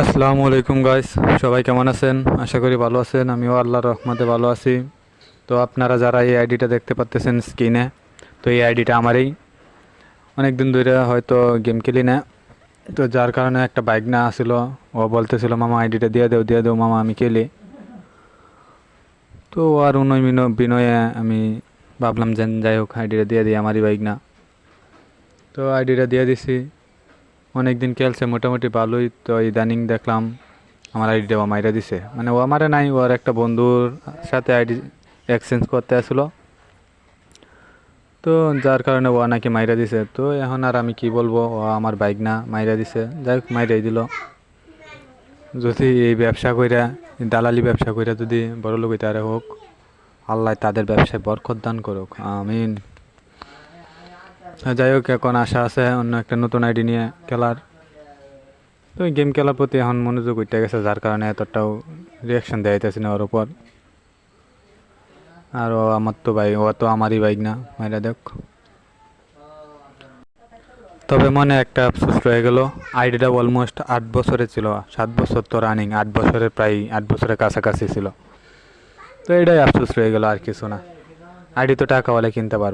আসসালামু আলাইকুম গাইস, সবাই কেমন আছেন? আশা করি ভালো আছেন। আমিও আল্লাহর রহমতে ভালো আছি। তো আপনারা যারা এই আইডিটা দেখতে পাচ্তেছেন স্ক্রিনে, তো এই আইডিটা আমারই। অনেক দিন ধরে হয়তো গেম খেলি না, তো যার কারণে একটা বাইক না আসিল। ও বলতেছিল মামা আইডিটা দিয়ে দেও মামা, আমি খেলি। তো আর বিনয়ে আমি ভাবলাম যে যাই হোক আইডিটা দিয়ে দিই, আমারই বাইক না। তো আইডিটা দিয়ে দিছি। অনেক দিন খেলছে, মোটামুটি ভালোই। তো ইদানিং দেখলাম আমার আইডিটা ও মাইরা দিছে, মানে ও আমারে নাই, ওর একটা বন্ধুর সাথে আইডি এক্সচেঞ্জ করতে আসলো। তো যার কারণে ও নাকি মাইরা দিছে। তো এখন আর আমি কি বলবো, ও আমার বাইক না, মাইরা দিছে। যাই হোক, মাইরাই দিল। যদি এই ব্যবসা কইরা, এই দালালি ব্যবসা কইরা যদি বড় লোক হইতে আরে হোক, আল্লাহ তাদের ব্যবসায় বরকত দান করুক, আমিন। যাই হোক, এখন আশা আছে অন্য একটা নতুন আইডি নিয়ে খেলার। তো গেম খেলার প্রতি এখন মনোযোগ উঠে গেছে, যার কারণে এতটাও রিয়াকশন দেওয়া যাইতেছি না ওর উপর। আর ও আমার তো ভাই, ও তো আমারই বাইক না, মাইরা দেখ। তবে মনে একটা আফসোস রয়ে গেল, আইডিটা অলমোস্ট 8 বছরের ছিল। 7 বছর তো রানিং, 8 বছরের প্রায় 8 বছরের কাছাকাছি ছিল। তো এটাই আফসোস রয়ে গেল, আর কিছু না। আইডি তো টাকা হলে কিনতে পারবো।